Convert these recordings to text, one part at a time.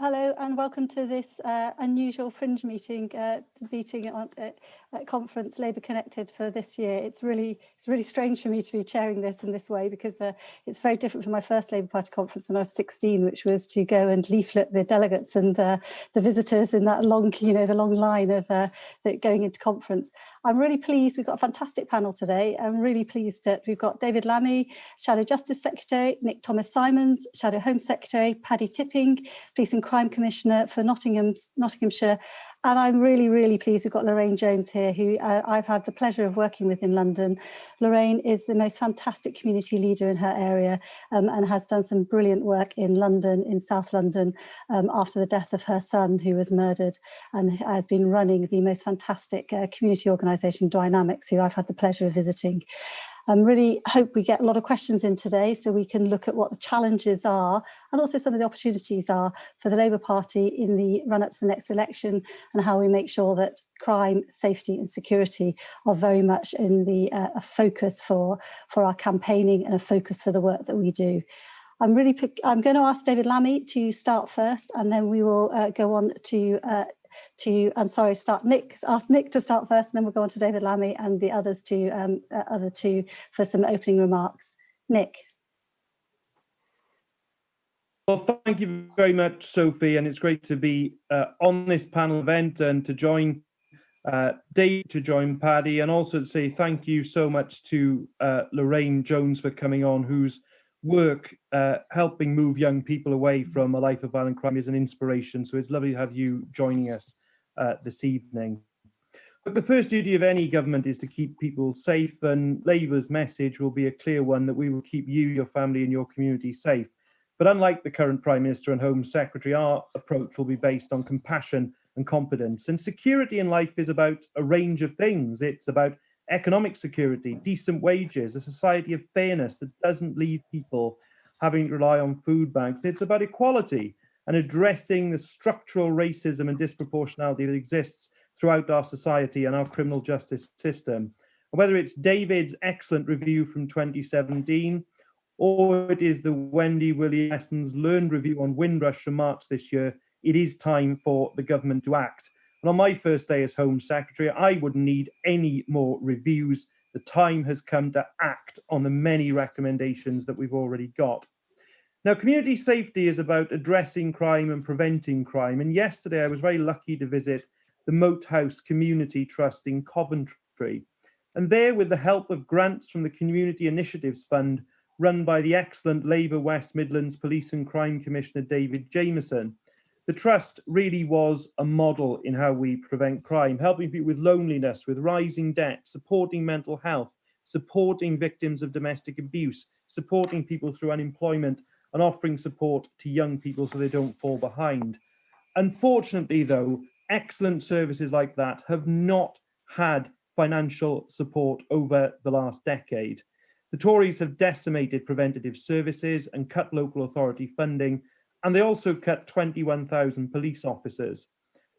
Hello and welcome to this unusual fringe meeting conference Labour Connected for this year. It's really strange for me to be chairing this in this way because it's very different from my first Labour Party conference when I was 16, which was to go and leaflet the delegates and the visitors in that long, the long line of going into conference. I'm really pleased. We've got a fantastic panel today. I'm really pleased that we've got David Lammy, Shadow Justice Secretary, Nick Thomas-Symonds, Shadow Home Secretary, Paddy Tipping, Police and Crime Commissioner for Nottinghamshire. And I'm really pleased we've got Lorraine Jones here, who I've had the pleasure of working with in London. Lorraine is the most fantastic community leader in her area and has done some brilliant work in London, in South London, after the death of her son, who was murdered, and has been running the most fantastic community organisation, Dynamics, who I've had the pleasure of visiting. I really hope we get a lot of questions in today so we can look at what the challenges are and also some of the opportunities are for the Labour Party in the run-up to the next election, and how we make sure that crime, safety and security are very much in the a focus for our campaigning and a focus for the work that we do. I'm going to ask David Lammy to start first, and then we will go on ask Nick to start first, and then we'll go on to David Lammy and the others other two for some opening remarks. Nick. Well, thank you very much, Sophie, and it's great to be on this panel event and to join Dave, to join Paddy, and also to say thank you so much to Lorraine Jones for coming on, whose work helping move young people away from a life of violent crime is an inspiration. So it's lovely to have you joining us this evening. But the first duty of any government is to keep people safe, and Labour's message will be a clear one that we will keep you, your family and your community safe. But unlike the current Prime Minister and Home Secretary, our approach will be based on compassion and competence. And security in life is about a range of things. It's about economic security, decent wages, a society of fairness that doesn't leave people having to rely on food banks. It's about equality and addressing the structural racism and disproportionality that exists throughout our society and our criminal justice system. And whether it's David's excellent review from 2017, or it is the Wendy Williams Lessons Learned review on Windrush from March this year, it is time for the government to act. And on my first day as Home Secretary, I wouldn't need any more reviews. The time has come to act on the many recommendations that we've already got. Now, community safety is about addressing crime and preventing crime. And yesterday I was very lucky to visit the Moat House Community Trust in Coventry. And there, with the help of grants from the Community Initiatives Fund, run by the excellent Labour West Midlands Police and Crime Commissioner David Jameson, the Trust really was a model in how we prevent crime, helping people with loneliness, with rising debt, supporting mental health, supporting victims of domestic abuse, supporting people through unemployment, and offering support to young people so they don't fall behind. Unfortunately, though, excellent services like that have not had financial support over the last decade. The Tories have decimated preventative services and cut local authority funding, and they also cut 21,000 police officers.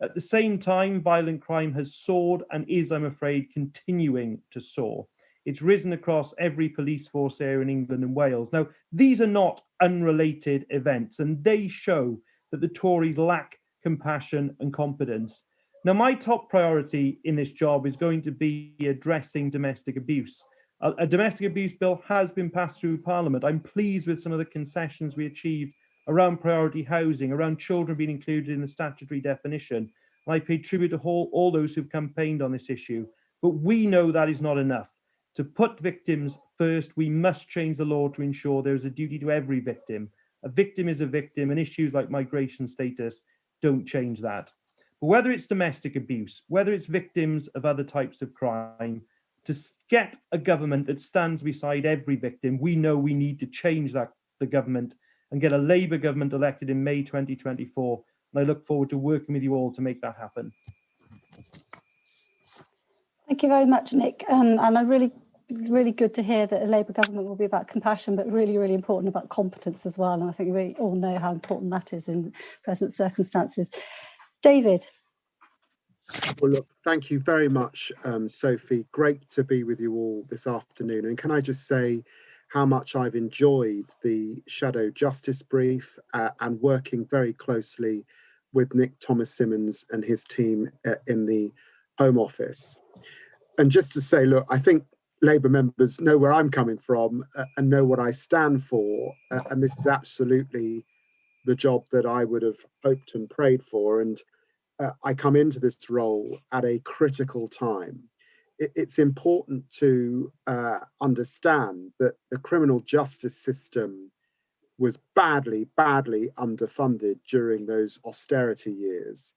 At the same time, violent crime has soared and is, I'm afraid, continuing to soar. It's risen across every police force area in England and Wales. Now, these are not unrelated events, and they show that the Tories lack compassion and competence. Now, my top priority in this job is going to be addressing domestic abuse. A domestic abuse bill has been passed through Parliament. I'm pleased with some of the concessions we achieved around priority housing, around children being included in the statutory definition. I pay tribute to all those who've campaigned on this issue. But we know that is not enough. To put victims first, we must change the law to ensure there is a duty to every victim. A victim is a victim, and issues like migration status don't change that. But whether it's domestic abuse, whether it's victims of other types of crime, to get a government that stands beside every victim, we know we need to change the government and get a Labour government elected in May 2024. And I look forward to working with you all to make that happen. Thank you very much, Nick. And I really good to hear that a Labour government will be about compassion, but really important about competence as well. And I think we all know how important that is in present circumstances. David. Well, look, thank you very much, Sophie. Great to be with you all this afternoon. And can I just say how much I've enjoyed the Shadow Justice Brief and working very closely with Nick Thomas-Symonds and his team in the Home Office. And just to say, look, I think Labour members know where I'm coming from and know what I stand for. And this is absolutely the job that I would have hoped and prayed for. And I come into this role at a critical time. It's important to understand that the criminal justice system was badly underfunded during those austerity years.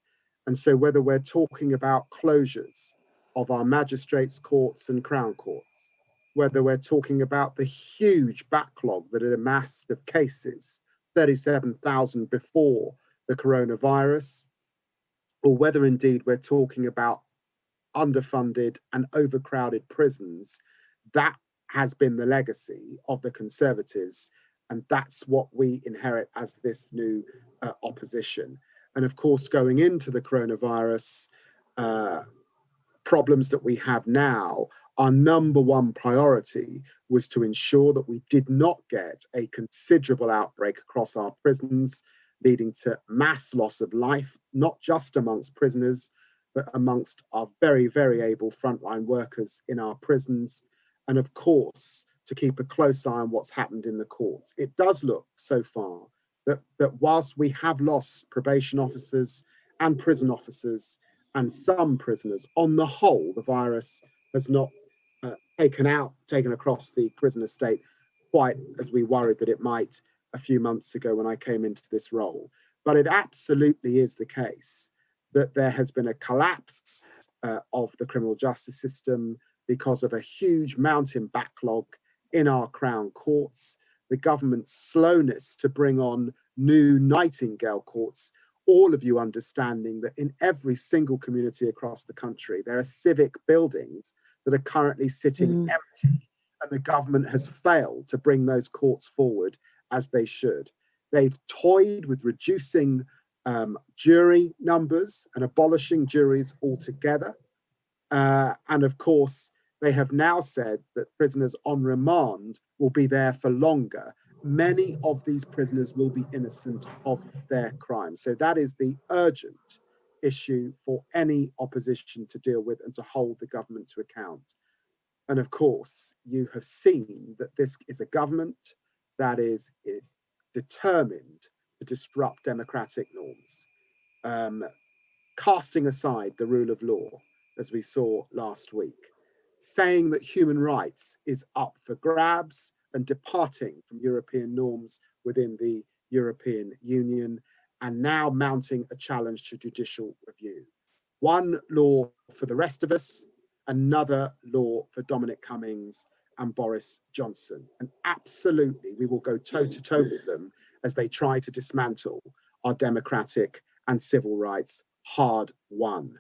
And so whether we're talking about closures of our magistrates' courts and crown courts, whether we're talking about the huge backlog that had amassed of cases, 37,000 before the coronavirus, or whether indeed we're talking about underfunded and overcrowded prisons, that has been the legacy of the Conservatives. And that's what we inherit as this new opposition. And of course, going into the coronavirus problems that we have now, our number one priority was to ensure that we did not get a considerable outbreak across our prisons, leading to mass loss of life, not just amongst prisoners, but amongst our very, very able frontline workers in our prisons. And of course, to keep a close eye on what's happened in the courts. It does look so far that whilst we have lost probation officers and prison officers and some prisoners, on the whole, the virus has not taken across the prison estate quite as we worried that it might a few months ago when I came into this role. But it absolutely is the case that there has been a collapse of the criminal justice system because of a huge mounting backlog in our Crown courts, the government's slowness to bring on new Nightingale courts, all of you understanding that in every single community across the country, there are civic buildings that are currently sitting empty, and the government has failed to bring those courts forward as they should. They've toyed with reducing jury numbers and abolishing juries altogether. And of course, they have now said that prisoners on remand will be there for longer. Many of these prisoners will be innocent of their crimes. So that is the urgent issue for any opposition to deal with and to hold the government to account. And of course, you have seen that this is a government that is determined to disrupt democratic norms, casting aside the rule of law, as we saw last week, saying that human rights is up for grabs and departing from European norms within the European Union, and now mounting a challenge to judicial review. One law for the rest of us, another law for Dominic Cummings and Boris Johnson. And absolutely, we will go toe-to-toe with them as they try to dismantle our democratic and civil rights hard won.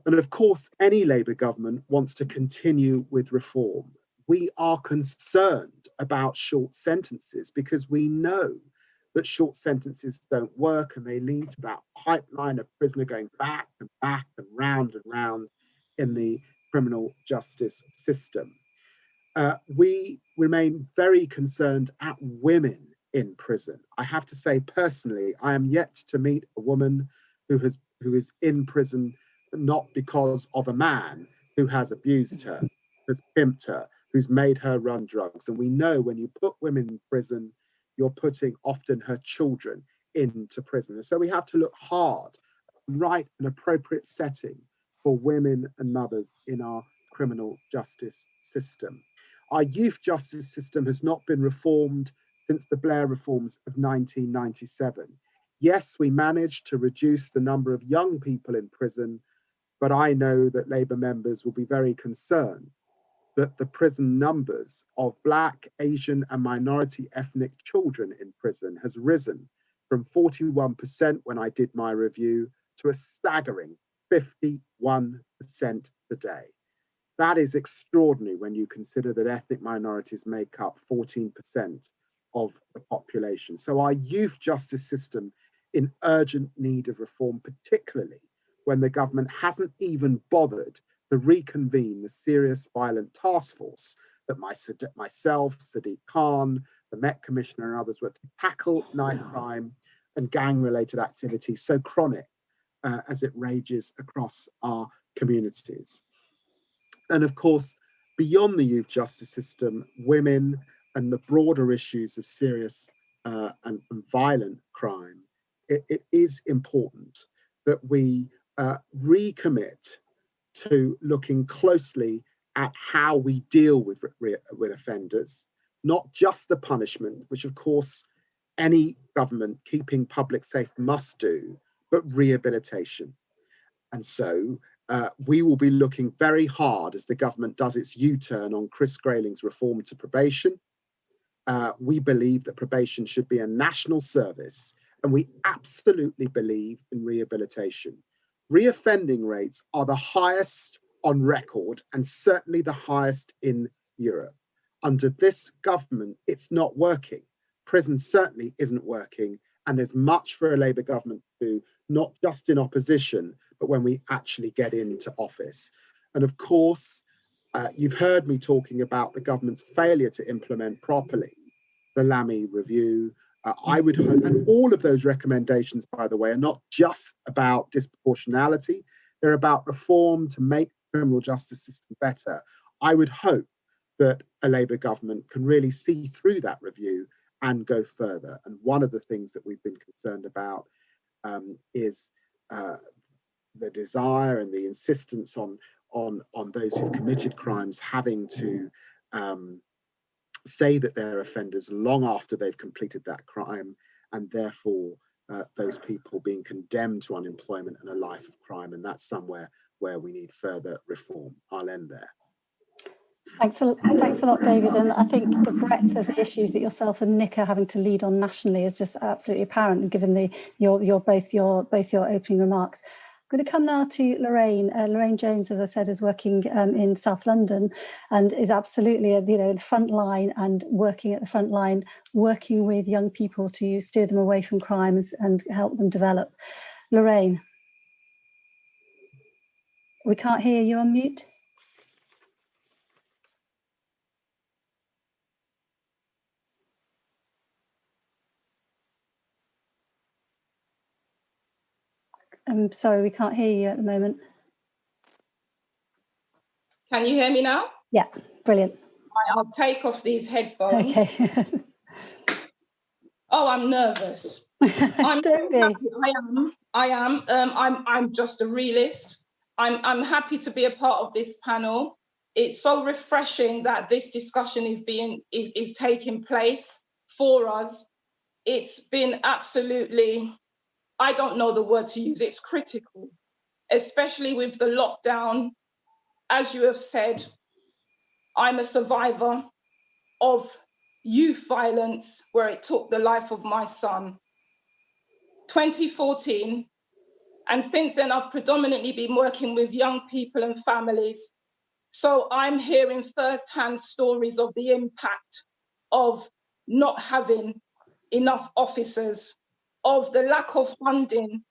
And of course, any Labour government wants to continue with reform. We are concerned about short sentences because we know that short sentences don't work and they lead to that pipeline of prisoner going back and round in the criminal justice system. We remain very concerned at women in prison. I have to say personally, I am yet to meet a woman who is in prison not because of a man who has abused her, has pimped her, who's made her run drugs. And we know when you put women in prison, you're putting often her children into prison. And so we have to look hard, write an appropriate setting for women and mothers in our criminal justice system. Our youth justice system has not been reformed since the Blair reforms of 1997. Yes, we managed to reduce the number of young people in prison, but I know that Labour members will be very concerned that the prison numbers of Black, Asian and minority ethnic children in prison has risen from 41% when I did my review to a staggering 51% today. That is extraordinary when you consider that ethnic minorities make up 14% of the population. So our youth justice system in urgent need of reform, particularly when the government hasn't even bothered to reconvene the serious violent task force that myself, Sadiq Khan, the Met Commissioner and others were to tackle knife crime and gang-related activity so chronic as it rages across our communities. And of course, beyond the youth justice system, women and the broader issues of serious and violent crime, it is important that we recommit to looking closely at how we deal with offenders, not just the punishment, which of course any government keeping public safe must do, but rehabilitation. And so we will be looking very hard as the government does its U-turn on Chris Grayling's reform to probation. We believe that probation should be a national service, and we absolutely believe in rehabilitation. Reoffending rates are the highest on record and certainly the highest in Europe. Under this government, it's not working. Prison certainly isn't working, and there's much for a Labour government to do, not just in opposition, but when we actually get into office. And of course, you've heard me talking about the government's failure to implement properly the Lammy review. I would hope, and all of those recommendations, by the way, are not just about disproportionality, they're about reform to make the criminal justice system better. I would hope that a Labour government can really see through that review and go further. And one of the things that we've been concerned about is the desire and the insistence on those who've committed crimes having to say that they're offenders long after they've completed that crime, and therefore those people being condemned to unemployment and a life of crime. And that's somewhere where we need further reform. I'll end there. Thanks a lot, David. And I think the breadth of the issues that yourself and Nick are having to lead on nationally is just absolutely apparent, given both your opening remarks. I'm going to come now to Lorraine. Lorraine Jones, as I said, is working in South London and is absolutely the front line and working at the front line, working with young people to steer them away from crimes and help them develop. Lorraine, we can't hear you. On mute. I'm sorry, we can't hear you at the moment. Can you hear me now? Yeah, brilliant. I'll take off these headphones. Okay. Oh, I'm nervous. Don't be. I am. I'm just a realist. I'm happy to be a part of this panel. It's so refreshing that this discussion is taking place for us. It's been absolutely, I don't know the word to use, it's critical, especially with the lockdown. As you have said, I'm a survivor of youth violence where it took the life of my son. 2014, and since then I've predominantly been working with young people and families. So I'm hearing firsthand stories of the impact of not having enough officers, of the lack of funding,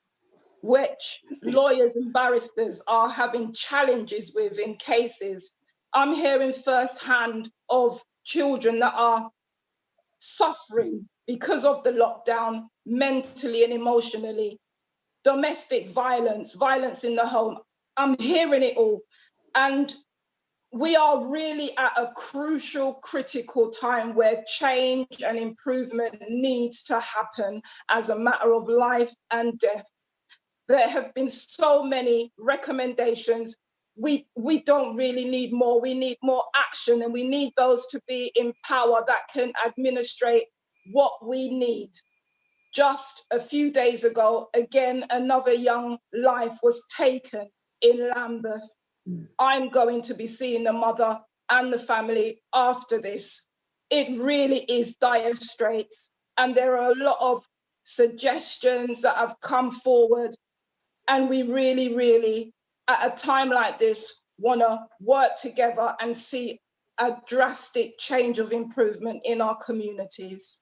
which lawyers and barristers are having challenges with in cases. I'm hearing firsthand of children that are suffering because of the lockdown, mentally and emotionally, domestic violence, violence in the home. I'm hearing it all. And we are really at a crucial, critical time where change and improvement needs to happen as a matter of life and death. There have been so many recommendations. We don't really need more. We need more action, and we need those to be in power that can administrate what we need. Just a few days ago, again, another young life was taken in Lambeth. I'm going to be seeing the mother and the family after this. It really is dire straits, and there are a lot of suggestions that have come forward. And we really, really, at a time like this, want to work together and see a drastic change of improvement in our communities.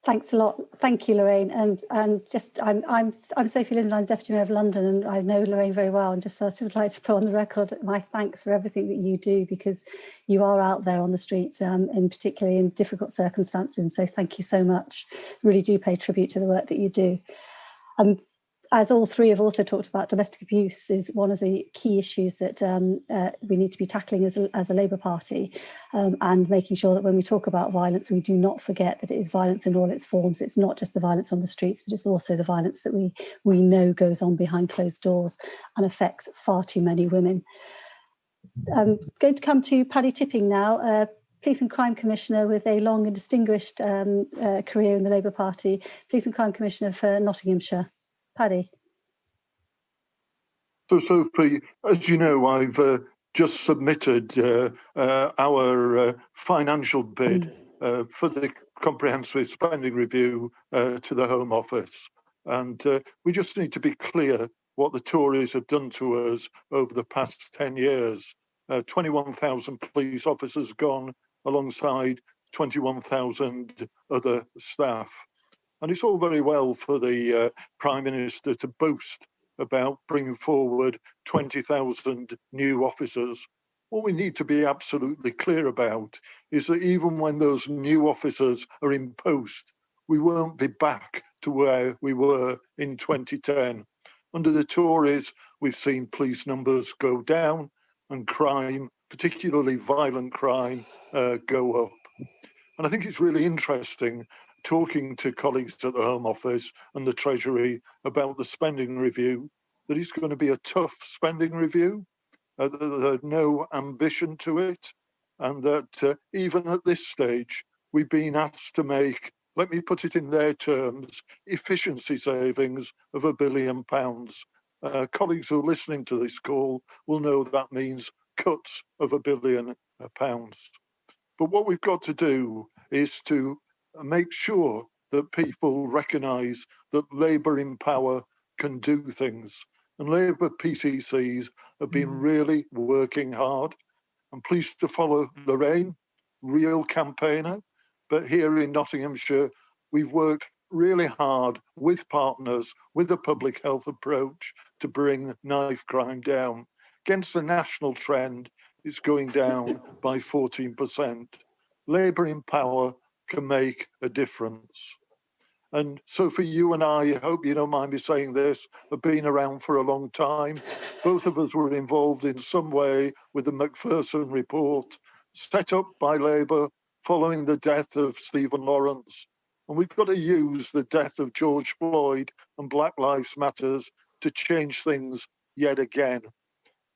Thanks a lot. Thank you, Lorraine. And just I'm Sophie Linden. I'm Deputy Mayor of London, and I know Lorraine very well. And just sort of like to put on the record my thanks for everything that you do, because you are out there on the streets, in particularly in difficult circumstances. And so thank you so much. Really do pay tribute to the work that you do. As all three have also talked about, domestic abuse is one of the key issues that we need to be tackling as a Labour Party, and making sure that when we talk about violence, we do not forget that it is violence in all its forms. It's not just the violence on the streets, but it's also the violence that we know goes on behind closed doors and affects far too many women. I'm going to come to Paddy Tipping now, Police and Crime Commissioner with a long and distinguished career in the Labour Party, Police and Crime Commissioner for Nottinghamshire. Paddy. So, Sophie, as you know, I've just submitted our financial bid for the comprehensive spending review to the Home Office. And we just need to be clear what the Tories have done to us over the past 10 years. 21,000 police officers gone alongside 21,000 other staff. And it's all very well for the Prime Minister to boast about bringing forward 20,000 new officers. What we need to be absolutely clear about is that even when those new officers are in post, we won't be back to where we were in 2010. Under the Tories, we've seen police numbers go down and crime, particularly violent crime, go up. And I think it's really interesting talking to colleagues at the Home Office and the Treasury about the spending review, that it's going to be a tough spending review, there's no ambition to it, and that even at this stage, we've been asked to make, let me put it in their terms, efficiency savings of £1 billion. Colleagues who are listening to this call will know that means cuts of £1 billion. But what we've got to do is to make sure that people recognise that Labour in power can do things. And Labour PCCs have been really working hard. I'm pleased to follow Lorraine, real campaigner. But here in Nottinghamshire, we've worked really hard with partners, with a public health approach to bring knife crime down. Against the national trend, it's going down by 14%. Labour in power can make a difference. And so for you and I hope you don't mind me saying this, have been around for a long time. Both of us were involved in some way with the Macpherson report, set up by Labour following the death of Stephen Lawrence. And we've got to use the death of George Floyd and Black Lives Matters to change things yet again.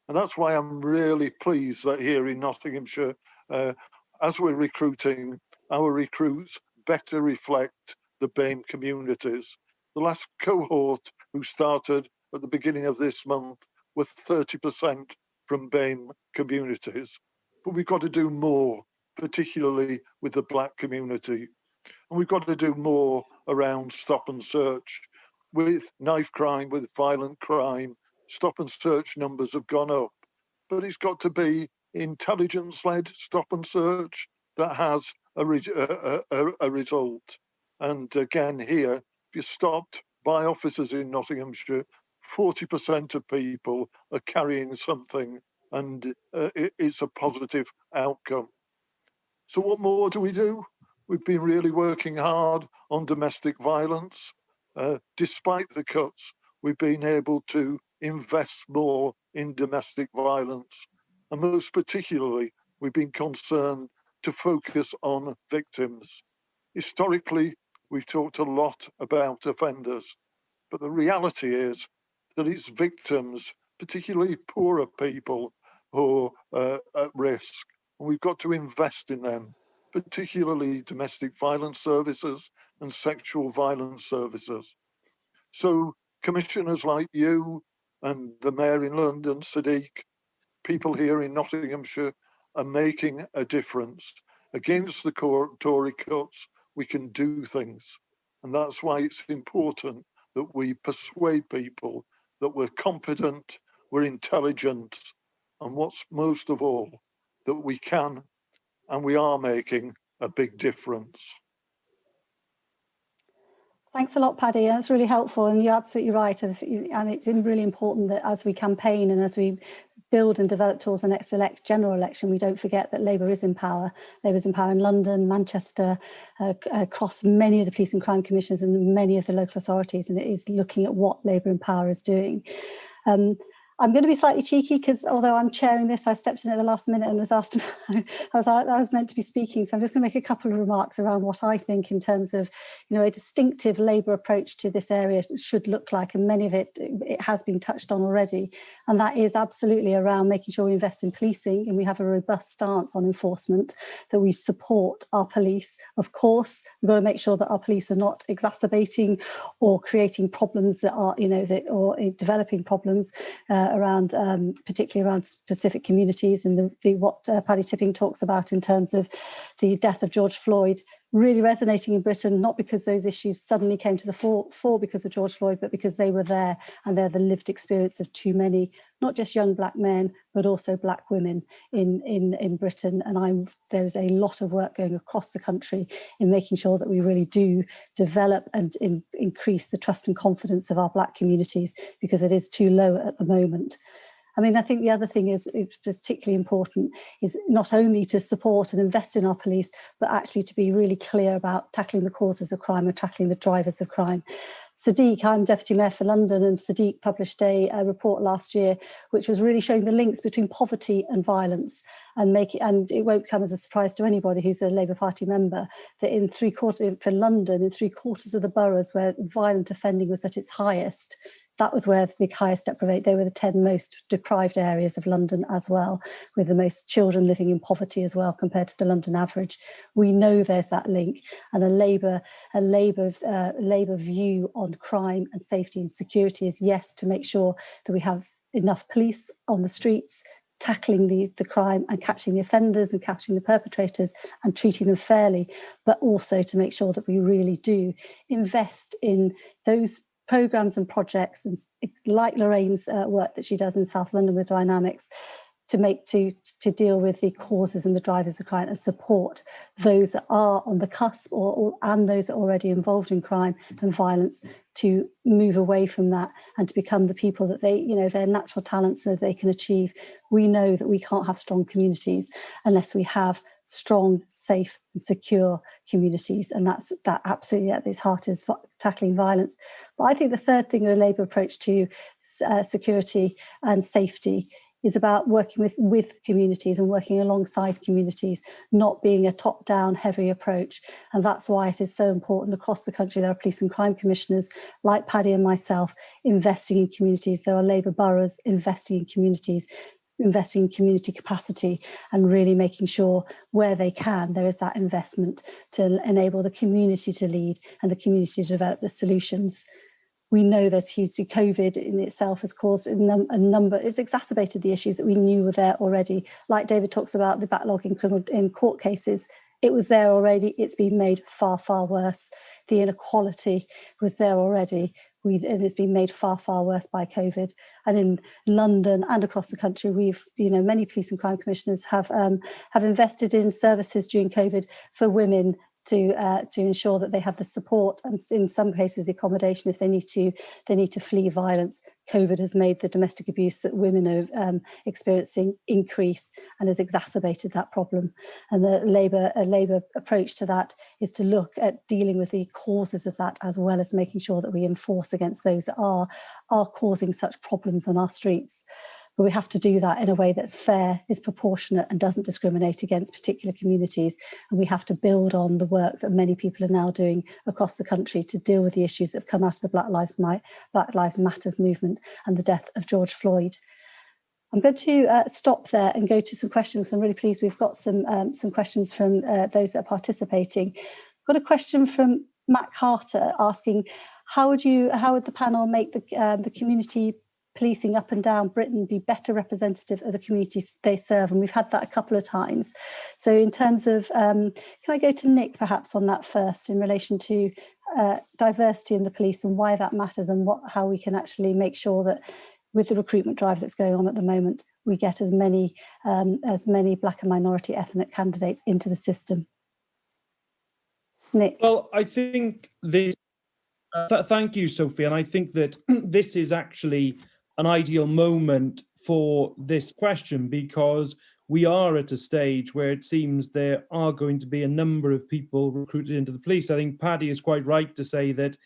And that's why I'm really pleased that here in Nottinghamshire, as we're recruiting, our recruits better reflect the BAME communities. The last cohort who started at the beginning of this month were 30% from BAME communities. But we've got to do more, particularly with the Black community. And we've got to do more around stop and search. With knife crime, with violent crime, stop and search numbers have gone up. But it's got to be intelligence-led stop and search that has a result. And again here, if you're stopped by officers in Nottinghamshire, 40% of people are carrying something, and it's a positive outcome. So what more do we do? We've been really working hard on domestic violence. Despite the cuts, we've been able to invest more in domestic violence. And most particularly, we've been concerned to focus on victims. Historically, we've talked a lot about offenders, but the reality is that it's victims, particularly poorer people, who are at risk. And we've got to invest in them, particularly domestic violence services and sexual violence services. So commissioners like you and the Mayor in London, Sadiq, people here in Nottinghamshire are making a difference. Against the Tory cuts, we can do things. And that's why it's important that we persuade people that we're competent, we're intelligent, and what's most of all, that we can and we are making a big difference. Thanks a lot, Paddy. That's really helpful, and you're absolutely right. And it's really important that as we campaign and as we build and develop towards the next general election, we don't forget that Labour is in power. Labour is in power in London, Manchester, across many of the police and crime commissions and many of the local authorities, and it is looking at what Labour in power is doing. I'm going to be slightly cheeky because although I'm chairing this, I stepped in at the last minute and was asked, I was meant to be speaking. So I'm just going to make a couple of remarks around what I think in terms of, a distinctive Labour approach to this area should look like. And many of it has been touched on already. And that is absolutely around making sure we invest in policing and we have a robust stance on enforcement, that we support our police. Of course, we've got to make sure that our police are not exacerbating or creating problems that are, or developing problems around, particularly around specific communities, and what Paddy Tipping talks about in terms of the death of George Floyd really resonating in Britain, not because those issues suddenly came to the fore because of George Floyd, but because they were there and they're the lived experience of too many, not just young black men, but also black women in Britain. And there's a lot of work going across the country in making sure that we really do develop and increase the trust and confidence of our black communities, because it is too low at the moment. I think the other thing is particularly important is not only to support and invest in our police, but actually to be really clear about tackling the causes of crime and tackling the drivers of crime. Sadiq, I'm Deputy Mayor for London, and Sadiq published a report last year which was really showing the links between poverty and violence, and it won't come as a surprise to anybody who's a Labour Party member that for London, in 3/4 of the boroughs where violent offending was at its highest, that was where the highest deprivation, they were the 10 most deprived areas of London as well, with the most children living in poverty as well compared to the London average. We know there's that link, and a Labour view on crime and safety and security is, yes, to make sure that we have enough police on the streets, tackling the crime and catching the offenders and catching the perpetrators and treating them fairly, but also to make sure that we really do invest in those programmes and projects, and like Lorraine's work that she does in South London with Dynamics, to deal with the causes and the drivers of crime and support those that are on the cusp and those that are already involved in crime and violence to move away from that and to become the people that their natural talents so that they can achieve. We know that we can't have strong communities unless we have strong, safe and secure communities, and that absolutely at its heart is tackling violence. But I think the third thing, the Labour approach to security and safety, is about working with communities and working alongside communities, not being a top-down heavy approach. And that's why it is so important across the country. There are police and crime commissioners like Paddy and myself investing in communities. There are Labour boroughs investing in communities, investing in community capacity, and really making sure where they can, there is that investment to enable the community to lead and the community to develop the solutions. We know there's huge, COVID in itself has caused it's exacerbated the issues that we knew were there already. Like David talks about the backlog in court cases, it was there already, it's been made far, far worse. The inequality was there already. It has been made far, far worse by COVID. And in London and across the country, many police and crime commissioners have invested in services during COVID for women to ensure that they have the support and in some cases accommodation if they need to flee violence. COVID has made the domestic abuse that women are experiencing increase and has exacerbated that problem. And a Labour approach to that is to look at dealing with the causes of that, as well as making sure that we enforce against those that are causing such problems on our streets. But we have to do that in a way that's fair, is proportionate and doesn't discriminate against particular communities. And we have to build on the work that many people are now doing across the country to deal with the issues that have come out of the Black Lives Matters movement and the death of George Floyd. I'm going to stop there and go to some questions. I'm really pleased we've got some questions from those that are participating. I've got a question from Matt Carter asking, how would the panel make the community policing up and down Britain be better representative of the communities they serve? And we've had that a couple of times. So in terms of, can I go to Nick perhaps on that first, in relation to diversity in the police and why that matters, and how we can actually make sure that with the recruitment drive that's going on at the moment, we get as many black and minority ethnic candidates into the system. Nick. Well, I think this Thank you, Sophie. And I think that this is actually an ideal moment for this question, because we are at a stage where it seems there are going to be a number of people recruited into the police. I think Paddy is quite right to say that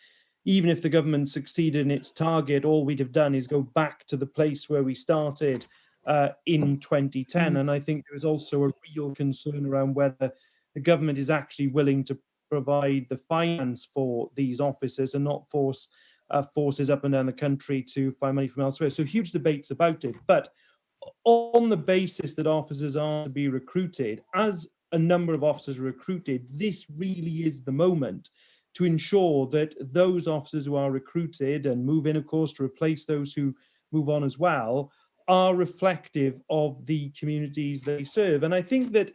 even if the government succeeded in its target, all we'd have done is go back to the place where we started in 2010. And I think there is also a real concern around whether the government is actually willing to provide the finance for these officers and not force forces up and down the country to find money from elsewhere. So huge debates about it. But on the basis that officers are to be recruited, as a number of officers are recruited, this really is the moment to ensure that those officers who are recruited and move in, of course, to replace those who move on as well, are reflective of the communities they serve. And I think that,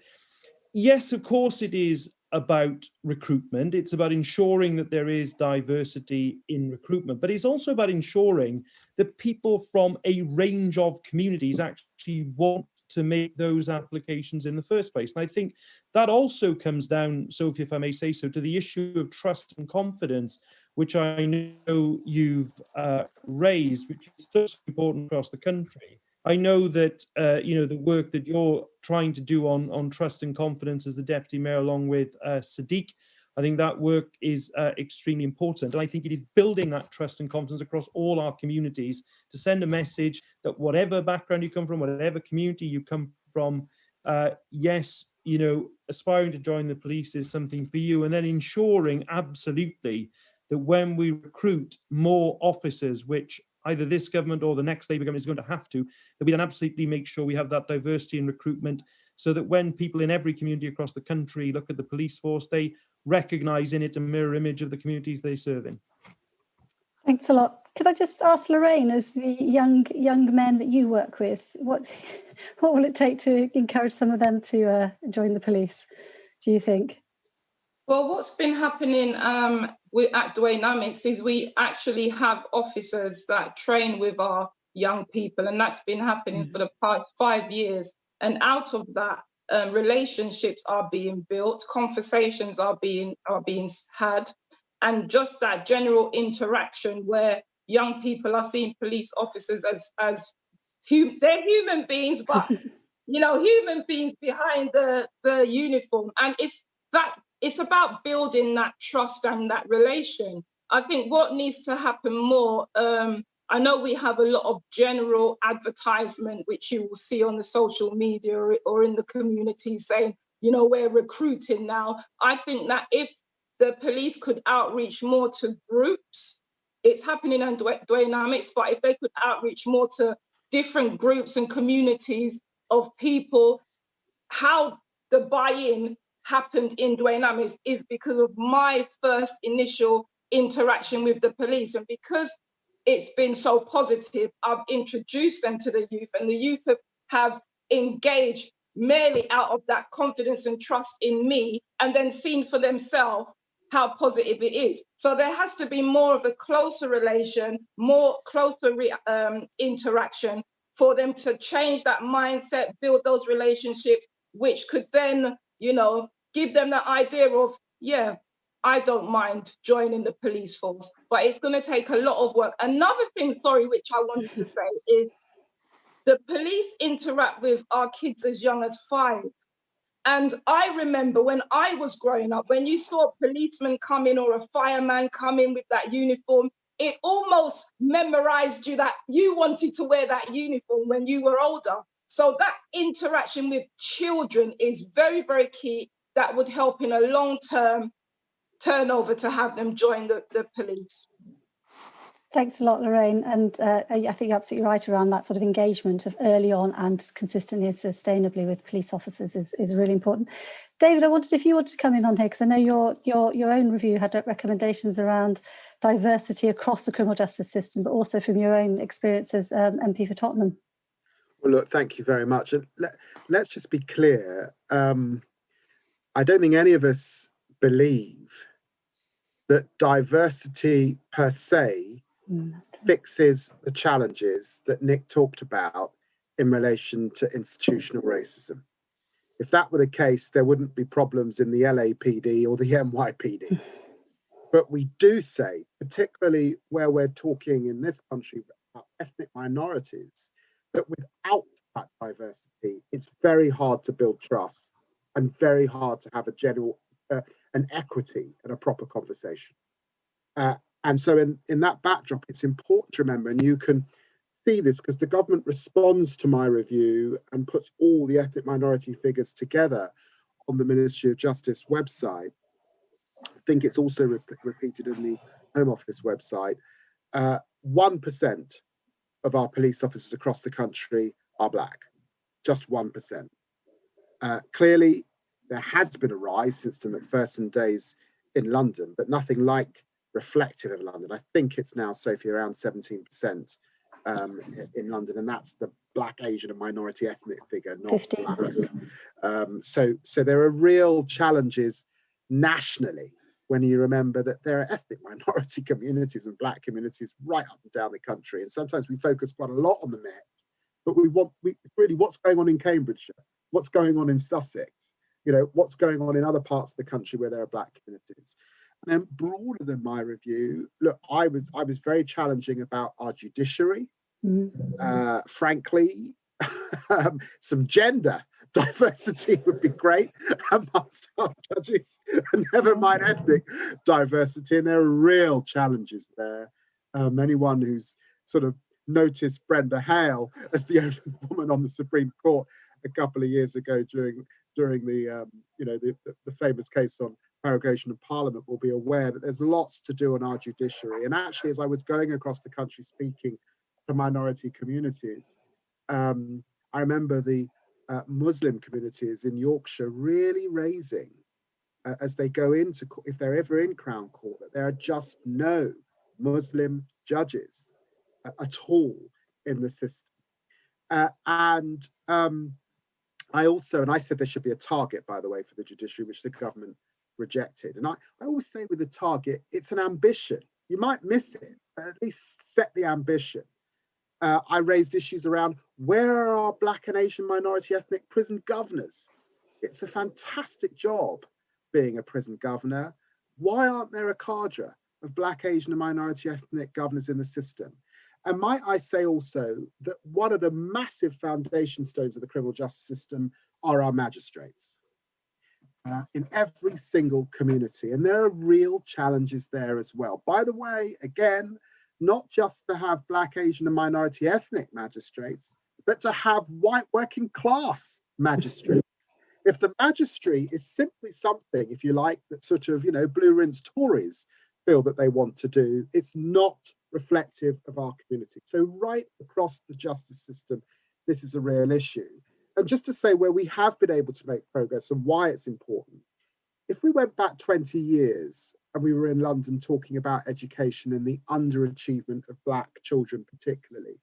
yes, of course, it is about recruitment. It's about ensuring that there is diversity in recruitment, but it's also about ensuring that people from a range of communities actually want to make those applications in the first place. And I think that also comes down, Sophie, if I may say so, to the issue of trust and confidence, which I know you've raised, which is so important across the country. I know that the work that you're trying to do on trust and confidence as the deputy mayor, along with Sadiq, I think that work is extremely important. And I think it is building that trust and confidence across all our communities to send a message that whatever background you come from, whatever community you come from, yes, aspiring to join the police is something for you. And then ensuring absolutely that when we recruit more officers, which either this government or the next Labour government is going to have to, that we then absolutely make sure we have that diversity in recruitment, so that when people in every community across the country look at the police force, they recognise in it a mirror image of the communities they serve in. Thanks a lot. Could I just ask Lorraine, as the young men that you work with, what will it take to encourage some of them to join the police, do you think? Well, what's been happening at Dwaynomics is we actually have officers that train with our young people, and that's been happening for the past 5 years. And out of that, relationships are being built, conversations are being had, and just that general interaction where young people are seeing police officers as they're human beings, but human beings behind the uniform, and it's about building that trust and that relation. I think what needs to happen more, I know we have a lot of general advertisement, which you will see on the social media or in the community saying, we're recruiting now. I think that if the police could outreach more to groups, it's happening in Dwaynomics, but if they could outreach more to different groups and communities of people, how the buy-in happened in Dwaynomics is because of my first initial interaction with the police. And because it's been so positive, I've introduced them to the youth, and the youth have engaged merely out of that confidence and trust in me, and then seen for themselves how positive it is. So there has to be more of a closer relation, more closer interaction for them to change that mindset, build those relationships, which could then, give them the idea of, yeah, I don't mind joining the police force, but it's going to take a lot of work. Another thing, which I wanted to say is the police interact with our kids as young as 5. And I remember when I was growing up, when you saw a policeman come in or a fireman come in with that uniform, it almost memorized you that you wanted to wear that uniform when you were older. So that interaction with children is very, very key. That would help in a long-term turnover to have them join the police. Thanks a lot, Lorraine. And I think you're absolutely right around that sort of engagement of early on and consistently and sustainably with police officers is really important. David, I wondered if you wanted to come in on here, because I know your own review had recommendations around diversity across the criminal justice system, but also from your own experience as MP for Tottenham. Well, look, thank you very much. And let's just be clear. I don't think any of us believe that diversity per se fixes the challenges that Nick talked about in relation to institutional racism. If that were the case, there wouldn't be problems in the LAPD or the NYPD. But we do say, particularly where we're talking in this country about ethnic minorities, that without that diversity, it's very hard to build trust and very hard to have a general, an equity and a proper conversation. And so in that backdrop, it's important to remember, and you can see this because the government responds to my review and puts all the ethnic minority figures together on the Ministry of Justice website. I think it's also repeated in the Home Office website. 1% of our police officers across the country are black, just 1%. Clearly, there has been a rise since the Macpherson days in London, but nothing like reflective of London. I think it's now, Sophie, around 17% in London, and that's the black, Asian, and minority ethnic figure, not 15. Black. So there are real challenges nationally when you remember that there are ethnic minority communities and black communities right up and down the country. And sometimes we focus quite a lot on the Met, but we really what's going on in Cambridgeshire, what's going on in Sussex, what's going on in other parts of the country where there are black communities. And then broader than my review, look, I was very challenging about our judiciary. Frankly, some gender diversity would be great amongst our judges, and never mind ethnic diversity. And there are real challenges there. Anyone who's sort of noticed Brenda Hale as the only woman on the Supreme Court a couple of years ago during the the famous case on prorogation of Parliament will be aware that there's lots to do on our judiciary. And actually, as I was going across the country speaking to minority communities, I remember the Muslim communities in Yorkshire really raising, as they go into, if they're ever in Crown Court, that there are just no Muslim judges at all in the system. I said there should be a target, by the way, for the judiciary, which the government rejected. And I always say with a target, it's an ambition. You might miss it, but at least set the ambition. I raised issues around where are our black and Asian minority ethnic prison governors? It's a fantastic job being a prison governor. Why aren't there a cadre of black, Asian and minority ethnic governors in the system? And might I say also that one of the massive foundation stones of the criminal justice system are our magistrates in every single community. And there are real challenges there as well. By the way, again, not just to have black, Asian and minority ethnic magistrates, but to have white working class magistrates. If the magistracy is simply something, if you like, that sort of, blue rinse Tories feel that they want to do, it's not reflective of our community. So right across the justice system, this is a real issue. And just to say where we have been able to make progress and why it's important, if we went back 20 years and we were in London talking about education and the underachievement of black children particularly,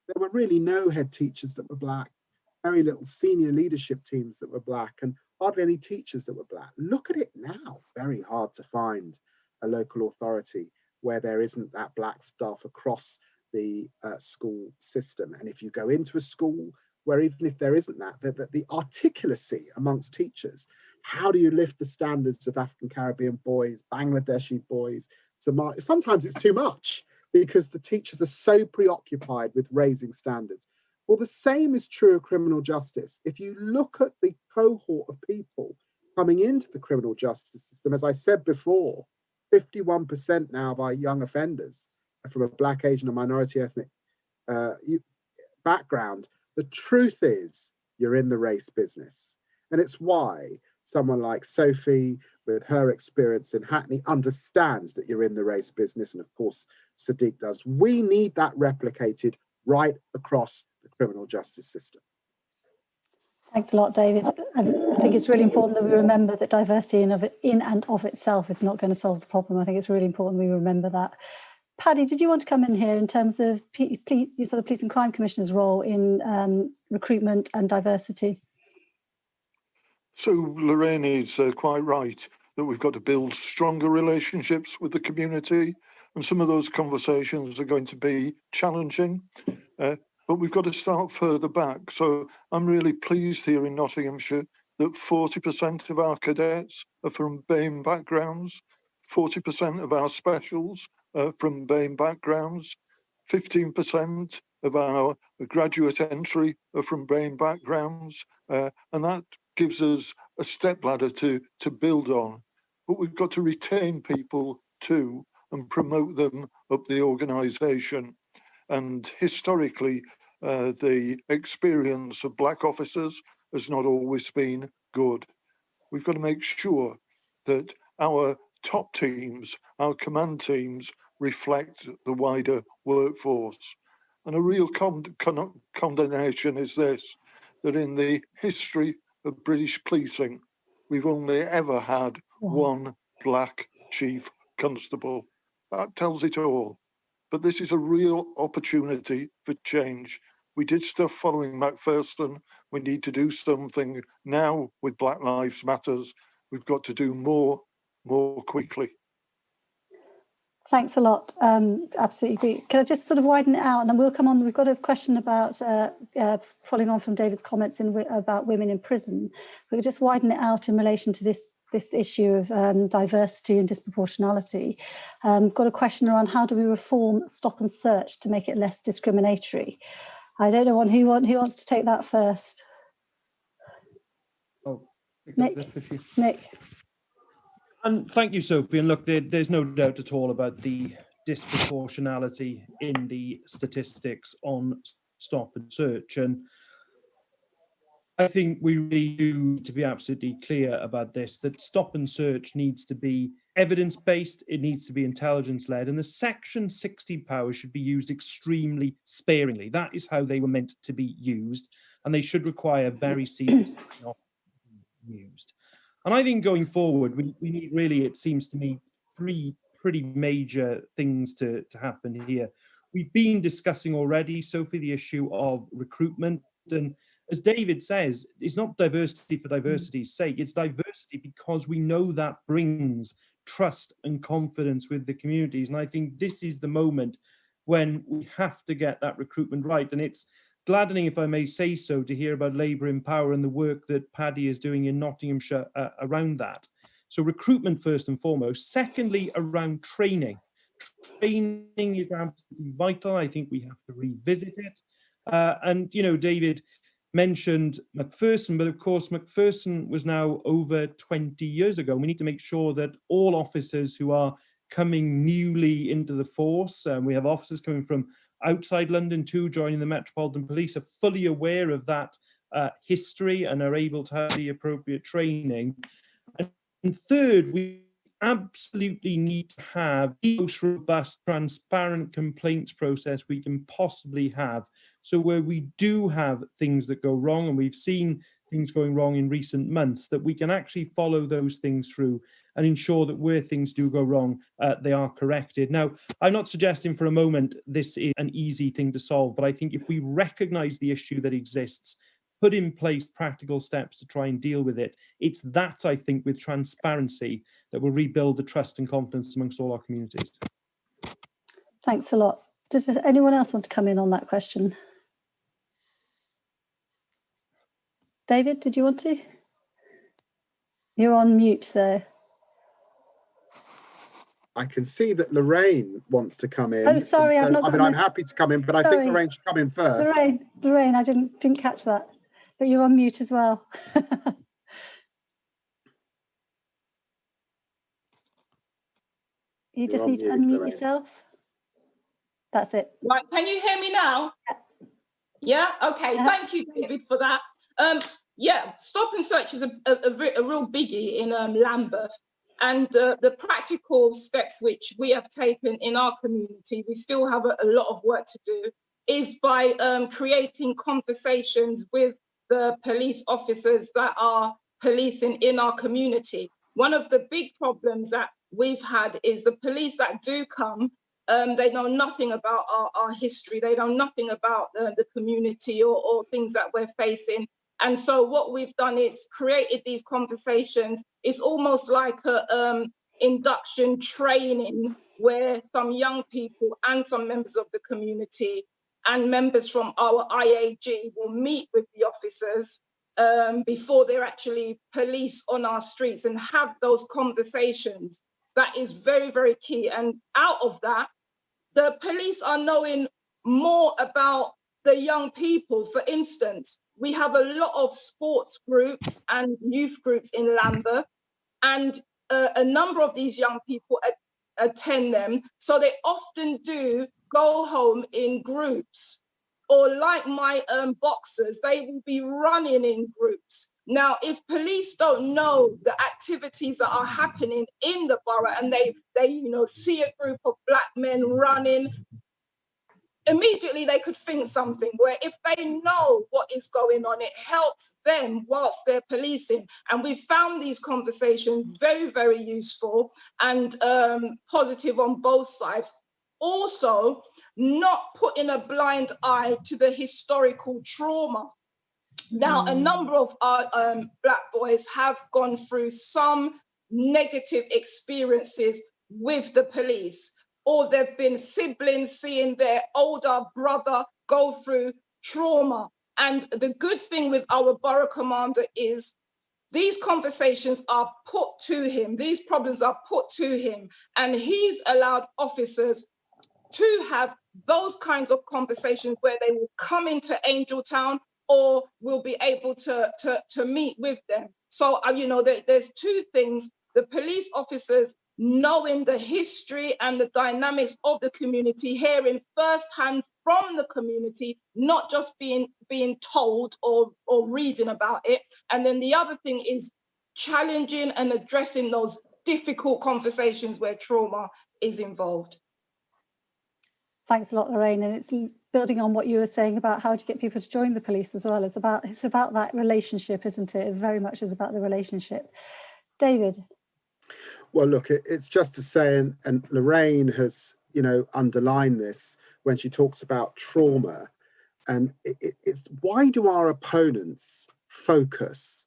there were really no head teachers that were black, very little senior leadership teams that were black, and hardly any teachers that were black. Look at it now, very hard to find a local authority where there isn't that black staff across the school system. And if you go into a school where even if there isn't that, the articulacy amongst teachers, how do you lift the standards of African Caribbean boys, Bangladeshi boys? Sometimes it's too much because the teachers are so preoccupied with raising standards. Well, the same is true of criminal justice. If you look at the cohort of people coming into the criminal justice system, as I said before, 51% now of our young offenders are from a black, Asian and minority ethnic background. The truth is you're in the race business. And it's why someone like Sophie, with her experience in Hackney, understands that you're in the race business. And of course, Sadiq does. We need that replicated right across the criminal justice system. Thanks a lot, David. And I think it's really important that we remember that diversity in and of itself is not going to solve the problem. I think it's really important we remember that. Paddy, did you want to come in here in terms of the Police and Crime Commissioner's role in recruitment and diversity? So Lorraine is quite right that we've got to build stronger relationships with the community, and some of those conversations are going to be challenging, but we've got to start further back. So I'm really pleased here in Nottinghamshire that 40% of our cadets are from BAME backgrounds, 40% of our specials from BAME backgrounds, 15% of our graduate entry are from BAME backgrounds, and that gives us a stepladder to build on. But we've got to retain people too and promote them up the organisation. And historically, the experience of black officers has not always been good. We've got to make sure that our top teams, our command teams, reflect the wider workforce. And a real condemnation is this, that in the history of British policing, we've only ever had one black chief constable. That tells it all. But this is a real opportunity for change. We did stuff following Macpherson. We need to do something now with Black Lives Matters. We've got to do more quickly. Thanks a lot. Absolutely agree. Can I just sort of widen it out, and then we'll come on. We've got a question about following on from David's comments about women in prison. We'll just widen it out in relation to this issue of diversity and disproportionality. Got a question around how do we reform stop and search to make it less discriminatory? I don't know who wants to take that first. Oh, Nick. And thank you, Sophie. And look, there's no doubt at all about the disproportionality in the statistics on stop and search. And I think we really do need to be absolutely clear about this, that stop and search needs to be evidence-based, it needs to be intelligence-led, and the Section 60 powers should be used extremely sparingly. That is how they were meant to be used, and they should require very serious not used. And I think going forward, we need really, it seems to me, three pretty major things to happen here. We've been discussing already, Sophie, the issue of recruitment. And as David says, it's not diversity for diversity's sake. It's diversity because we know that brings trust and confidence with the communities. And I think this is the moment when we have to get that recruitment right. And it's gladdening, if I may say so, to hear about Labour in Power and the work that Paddy is doing in Nottinghamshire around that. So recruitment first and foremost. Secondly, around training. Training is absolutely vital. I think we have to revisit it. And, you know, David mentioned Macpherson, but of course, Macpherson was now over 20 years ago. We need to make sure that all officers who are coming newly into the force, we have officers coming from outside London too, joining the Metropolitan Police, are fully aware of that history and are able to have the appropriate training. And third, we absolutely need to have the most robust, transparent complaints process we can possibly have. So where we do have things that go wrong, and we've seen things going wrong in recent months, that we can actually follow those things through and ensure that where things do go wrong, they are corrected. Now, I'm not suggesting for a moment this is an easy thing to solve, but I think if we recognise the issue that exists, put in place practical steps to try and deal with it, it's that, I think, with transparency, that will rebuild the trust and confidence amongst all our communities. Thanks a lot. Does anyone else want to come in on that question? David, did you want to? You're on mute there. I can see that Lorraine wants to come in. Oh, sorry, so, I've not. I'm happy to come in, but I think Lorraine should come in first. Lorraine, I didn't catch that, but you're on mute as well. You just need to unmute yourself. That's it. Right, can you hear me now? Yeah, okay, thank you, David, for that. Yeah, stop and search is a real biggie in Lambeth. And the practical steps which we have taken in our community, we still have a lot of work to do, is by creating conversations with the police officers that are policing in our community. One of the big problems that we've had is the police that do come, they know nothing about our history. They know nothing about the community or things that we're facing. And so what we've done is created these conversations. It's almost like a induction training where some young people and some members of the community and members from our IAG will meet with the officers before they're actually police on our streets and have those conversations That is very, very key. And out of that, the police are knowing more about the young people. For instance, we have a lot of sports groups and youth groups in Lambeth, and a number of these young people attend them. So they often do go home in groups, or like my boxers, they will be running in groups. Now, if police don't know the activities that are happening in the borough, and they see a group of black men running, immediately they could think something, where if they know what is going on, it helps them whilst they're policing. And we found these conversations very, very useful and positive on both sides. Also, not putting a blind eye to the historical trauma. Now, a number of our black boys have gone through some negative experiences with the police, or there've been siblings seeing their older brother go through trauma. And the good thing with our borough commander is these conversations are put to him, these problems are put to him, and he's allowed officers to have those kinds of conversations where they will come into Angeltown or will be able to meet with them. So, there's two things: the police officers knowing the history and the dynamics of the community, hearing firsthand from the community, not just being told or reading about it. And then the other thing is challenging and addressing those difficult conversations where trauma is involved. Thanks a lot, Lorraine. And it's building on what you were saying about how to get people to join the police as well. It's about that relationship, isn't it? It very much is about the relationship. David. Well, look, it's just to say, and Lorraine has, underlined this when she talks about trauma. And it's why do our opponents focus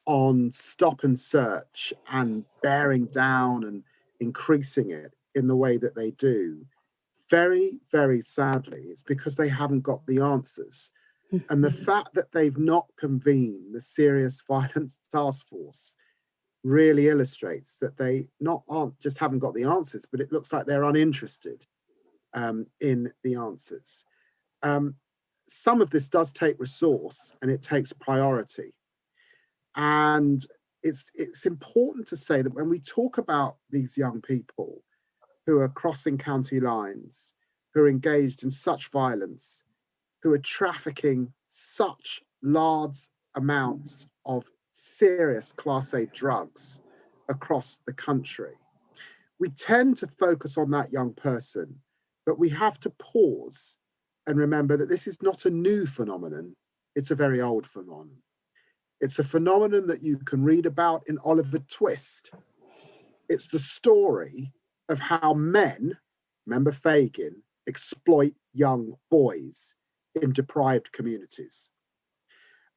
on stop and search and bearing down and increasing it in the way that they do? Very, very sadly, it's because they haven't got the answers. And the fact that they've not convened the Serious Violence Task Force really illustrates that they haven't got the answers, but it looks like they're uninterested in the answers. Some of this does take resource and it takes priority. And it's important to say that when we talk about these young people who are crossing county lines, who are engaged in such violence, who are trafficking such large amounts of serious Class A drugs across the country, we tend to focus on that young person, but we have to pause and remember that this is not a new phenomenon, it's a very old phenomenon. It's a phenomenon that you can read about in Oliver Twist. It's the story of how men, remember Fagin, exploit young boys in deprived communities.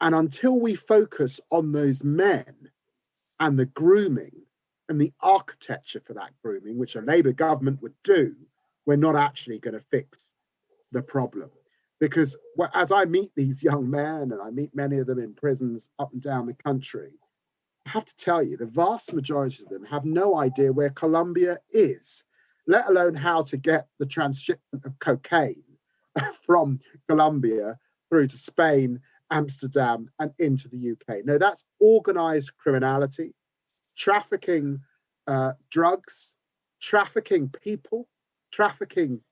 And until we focus on those men and the grooming and the architecture for that grooming, which a Labour government would do, we're not actually going to fix the problem. Because as I meet these young men, and I meet many of them in prisons up and down the country, I have to tell you, the vast majority of them have no idea where Colombia is, let alone how to get the transshipment of cocaine from Colombia through to Spain, Amsterdam, and into the UK. No, that's organized criminality, trafficking drugs, trafficking people, trafficking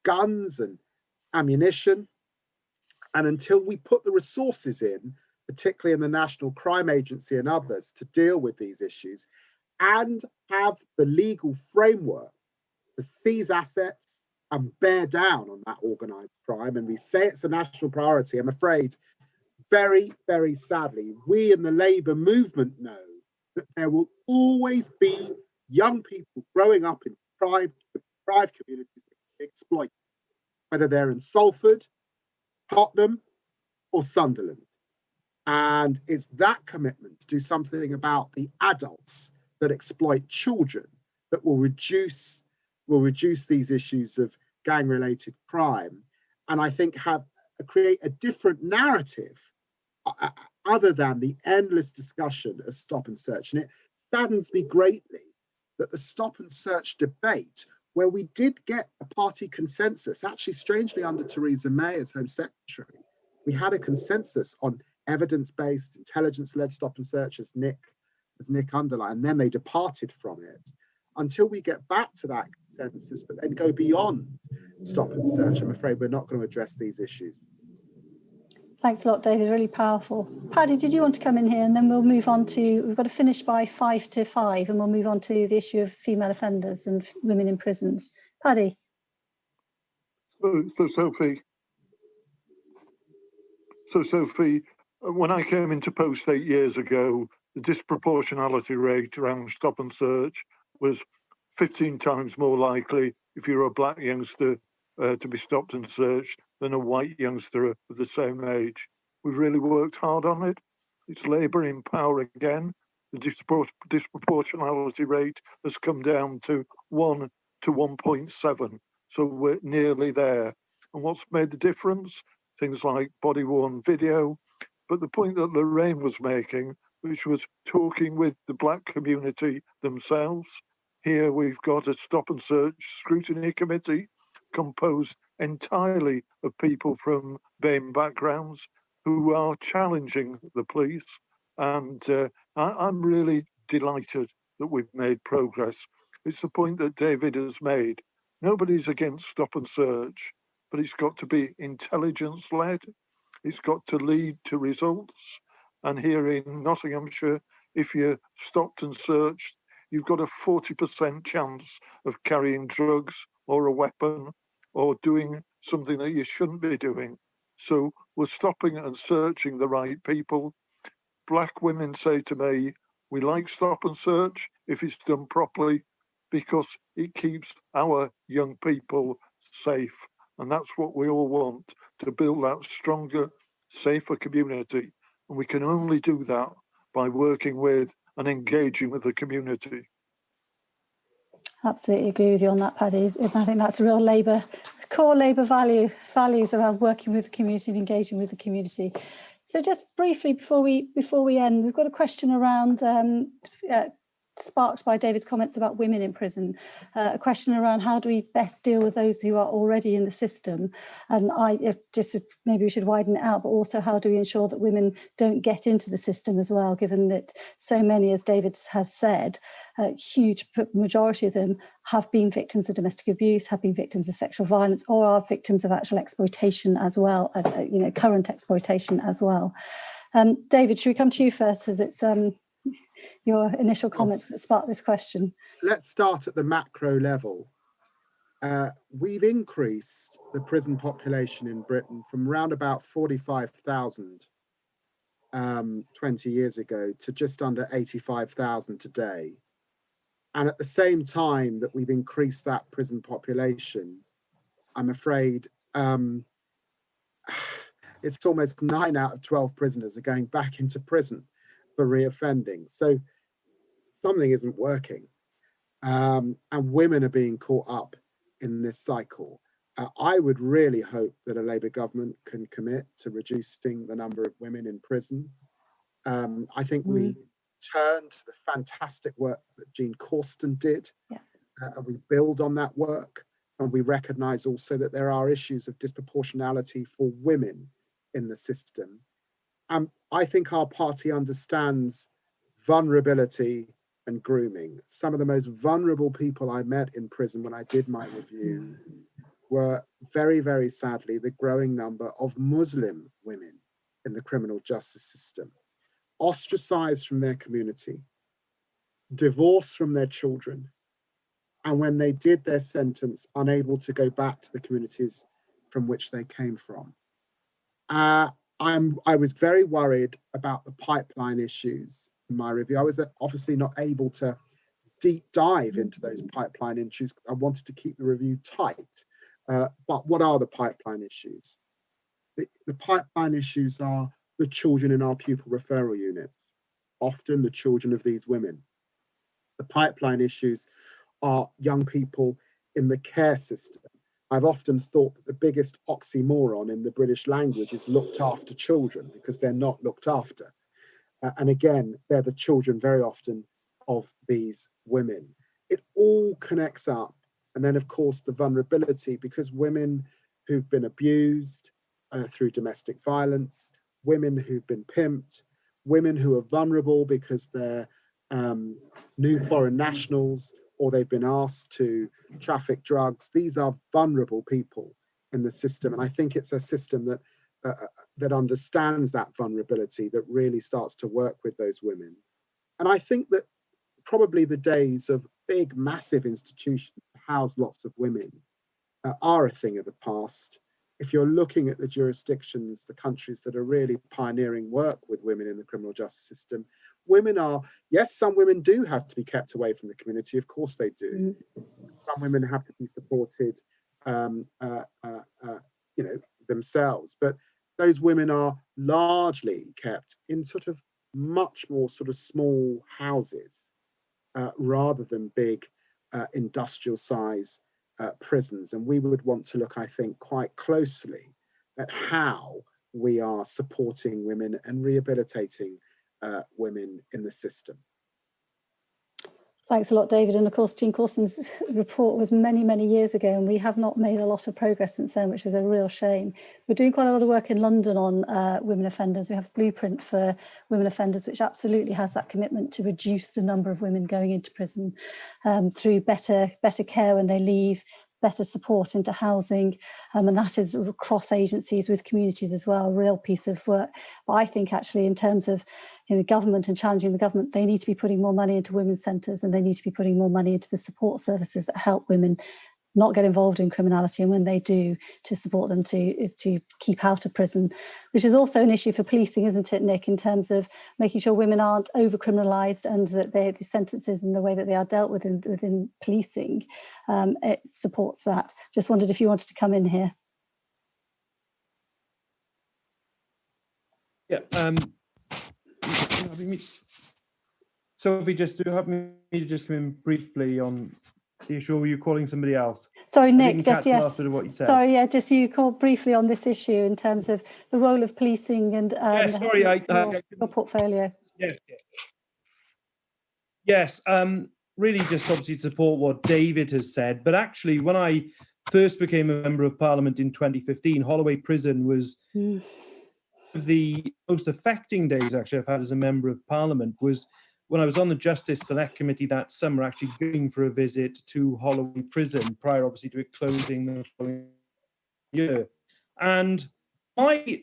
guns and ammunition. And until we put the resources in, particularly in the National Crime Agency and others, to deal with these issues and have the legal framework to seize assets and bear down on that organised crime, and we say it's a national priority, I'm afraid, very, very sadly, we in the Labour movement know that there will always be young people growing up in deprived communities that exploit, whether they're in Salford, Tottenham, or Sunderland. And it's that commitment to do something about the adults that exploit children that will reduce these issues of gang-related crime, and I think create a different narrative other than the endless discussion of stop and search. And it saddens me greatly that the stop and search debate, where we did get a party consensus, actually strangely under Theresa May as Home Secretary, we had a consensus on evidence-based, intelligence-led stop and search, as Nick underlined, and then they departed from it. Until we get back to that consensus, but then go beyond stop and search, I'm afraid we're not going to address these issues. Thanks a lot, David. Really powerful. Paddy, did you want to come in here? And then we'll move on to, we've got to finish by 5 to 5, and we'll move on to the issue of female offenders and women in prisons. Paddy. So Sophie, when I came into post 8 years ago, the disproportionality rate around stop and search was 15 times more likely if you're a black youngster to be stopped and searched than a white youngster of the same age. We've really worked hard on it. It's Labour in power again. The disproportionality rate has come down to 1 to 1.7. So we're nearly there. And what's made the difference? Things like body-worn video. But the point that Lorraine was making, which was talking with the black community themselves. Here we've got a stop and search scrutiny committee composed entirely of people from BAME backgrounds who are challenging the police. And I'm really delighted that we've made progress. It's the point that David has made. Nobody's against stop and search, but it's got to be intelligence-led. It's got to lead to results. And here in Nottinghamshire, if you're stopped and searched, you've got a 40% chance of carrying drugs or a weapon or doing something that you shouldn't be doing. So we're stopping and searching the right people. Black women say to me, we like stop and search if it's done properly because it keeps our young people safe. And that's what we all want, to build that stronger, safer community. And we can only do that by working with and engaging with the community. Absolutely agree with you on that, Paddy. I think that's a real Labour, core Labour values around working with the community and engaging with the community. So just briefly before we end, we've got a question around sparked by David's comments about women in prison, a question around how do we best deal with those who are already in the system, and maybe we should widen it out, but also how do we ensure that women don't get into the system as well, given that so many, as David has said, a huge majority of them have been victims of domestic abuse, have been victims of sexual violence, or are victims of actual exploitation as well, current exploitation as well. David, should we come to you first, as it's your initial comments that sparked this question? Let's start at the macro level. We've increased the prison population in Britain from around about 45,000 20 years ago to just under 85,000 today. And at the same time that we've increased that prison population, I'm afraid it's almost 9 out of 12 prisoners are going back into prison for reoffending. So something isn't working. And women are being caught up in this cycle. I would really hope that a Labour government can commit to reducing the number of women in prison. I think we turn to the fantastic work that Jean Corsten did, and we build on that work, and we recognise also that there are issues of disproportionality for women in the system. I think our party understands vulnerability and grooming. Some of the most vulnerable people I met in prison when I did my review were very, very sadly the growing number of Muslim women in the criminal justice system, ostracized from their community, divorced from their children, and when they did their sentence, unable to go back to the communities from which they came from. I was very worried about the pipeline issues in my review. I was obviously not able to deep dive into those pipeline issues. I wanted to keep the review tight. But what are the pipeline issues? The pipeline issues are the children in our pupil referral units, often the children of these women. The pipeline issues are young people in the care system. I've often thought that the biggest oxymoron in the British language is looked after children, because they're not looked after. And again, they're the children very often of these women. it all connects up. And then, of course, the vulnerability, because women who've been abused through domestic violence, women who've been pimped, women who are vulnerable because they're new foreign nationals or they've been asked to traffic drugs. These are vulnerable people in the system. And I think it's a system that that understands that vulnerability, that really starts to work with those women. And I think that probably the days of big, massive institutions to house lots of women are a thing of the past. If you're looking at the jurisdictions, the countries that are really pioneering work with women in the criminal justice system, women are, yes, some women do have to be kept away from the community. Of course they do. Some women have to be supported, themselves. But those women are largely kept in sort of much more sort of small houses rather than big industrial size prisons. And we would want to look, I think, quite closely at how we are supporting women and rehabilitating women in the system. Thanks a lot, David. And of course, Jean Corson's report was many, many years ago, and we have not made a lot of progress since then, which is a real shame. We're doing quite a lot of work in London on women offenders. We have a blueprint for women offenders, which absolutely has that commitment to reduce the number of women going into prison through better care when they leave, better support into housing, and that is across agencies with communities as well, a real piece of work. But I think actually in terms of the government and challenging the government, they need to be putting more money into women's centres, and they need to be putting more money into the support services that help women not get involved in criminality, and when they do, to support them to keep out of prison, which is also an issue for policing, isn't it, Nick, in terms of making sure women aren't over-criminalised and that the sentences and the way that they are dealt with within policing, it supports that. Just wondered if you wanted to come in here. Yeah. Sophie, just to help me to just come in briefly on the issue, or were you calling somebody else? Sorry, Nick, just yes. What you said. Sorry, yeah, just you called briefly on this issue in terms of the role of policing and your portfolio. Yes, really just obviously to support what David has said, but actually when I first became a Member of Parliament in 2015, Holloway Prison was the most affecting days actually I've had as a Member of Parliament was when I was on the Justice Select Committee that summer, actually going for a visit to Holloway Prison, prior obviously to it closing the following year. And my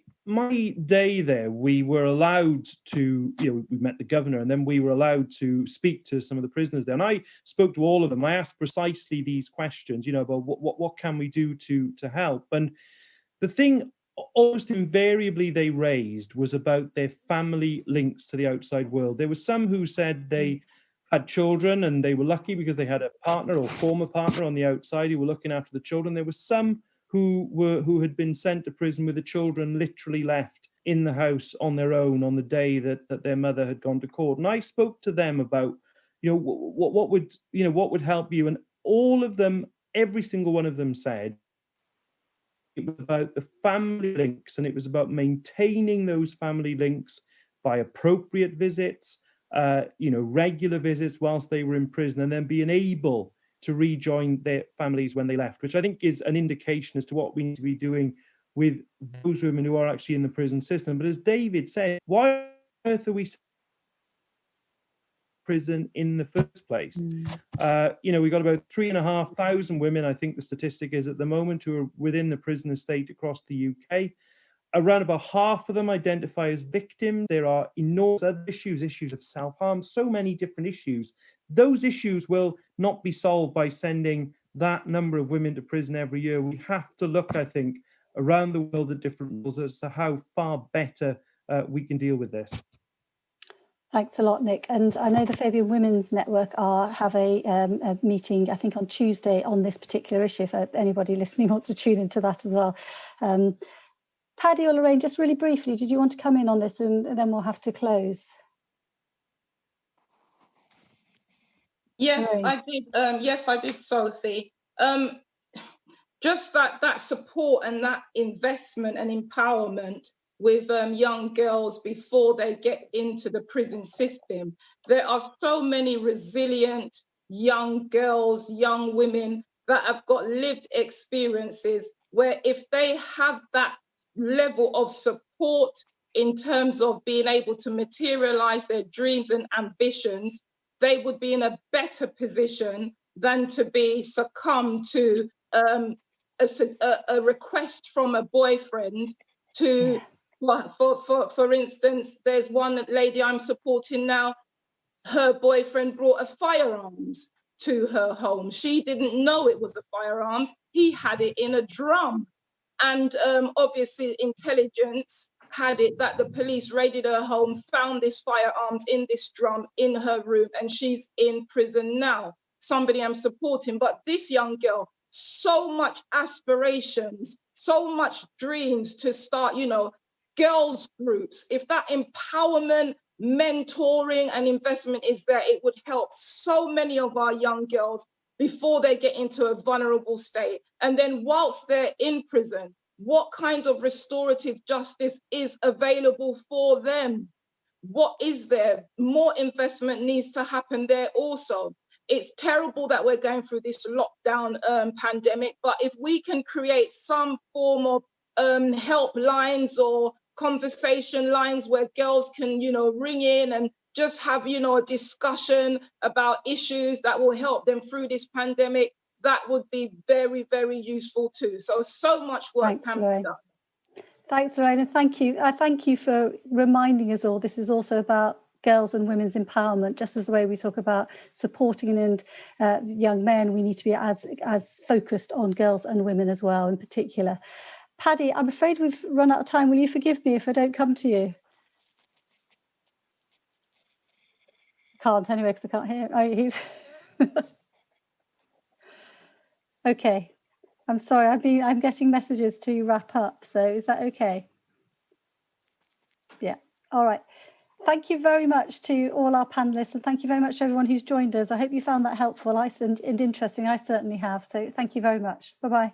day there, we were allowed to, we met the governor, and then we were allowed to speak to some of the prisoners there. And I spoke to all of them. I asked precisely these questions, about what can we do to help? And the thing almost invariably they raised was about their family links to the outside world. There were some who said they had children and they were lucky because they had a partner or former partner on the outside who were looking after the children. There were some who had been sent to prison with the children literally left in the house on their own on the day that their mother had gone to court. And I spoke to them about, what would help you, and all of them, every single one of them said it was about the family links, and it was about maintaining those family links by appropriate visits, regular visits whilst they were in prison, and then being able to rejoin their families when they left, which I think is an indication as to what we need to be doing with those women who are actually in the prison system. But as David said, why on earth are we prison in the first place? We got about 3,500 women, I think the statistic is at the moment, who are within the prison estate across the UK. Around about half of them identify as victims. There are enormous other issues of self-harm, so many different issues. Those issues will not be solved by sending that number of women to prison every year. We have to look, I think, around the world at different rules as to how far better we can deal with this. Thanks a lot, Nick. And I know the Fabian Women's Network have a meeting, I think, on Tuesday on this particular issue, if anybody listening wants to tune into that as well. Paddy or Lorraine, just really briefly, did you want to come in on this, and then we'll have to close? Yes, Lorraine. I did. Yes, I did, Sophie. Just that support and that investment and empowerment with young girls before they get into the prison system. There are so many resilient, young girls, young women that have got lived experiences where if they have that level of support in terms of being able to materialize their dreams and ambitions, they would be in a better position than to be succumb to a request from a boyfriend to, for instance, there's one lady I'm supporting now, her boyfriend brought a firearms to her home. She didn't know it was a firearms. He had it in a drum. And obviously intelligence had it that the police raided her home, found this firearms in this drum in her room, and she's in prison now. Somebody I'm supporting. But this young girl, so much aspirations, so much dreams to start, you know, girls groups. If that empowerment, mentoring and investment is there, it would help so many of our young girls before they get into a vulnerable state. And then whilst they're in prison, what kind of restorative justice is available for them? What is there? More investment needs to happen there also. It's terrible that we're going through this lockdown pandemic, but if we can create some form of helplines or conversation lines where girls can, you know, ring in and just have, you know, a discussion about issues that will help them through this pandemic, that would be very, very useful too. So much work can be done. Thanks, Lorraine, and thank you. I thank you for reminding us all this is also about girls and women's empowerment, just as the way we talk about supporting and young men, we need to be as focused on girls and women as well in particular. Paddy, I'm afraid we've run out of time. Will you forgive me if I don't come to you? Can't anyway, because I can't hear. Oh, he's okay. I'm sorry. I'm getting messages to wrap up. So is that okay? Yeah. All right. Thank you very much to all our panelists, and thank you very much to everyone who's joined us. I hope you found that helpful and interesting. I certainly have. So thank you very much. Bye-bye.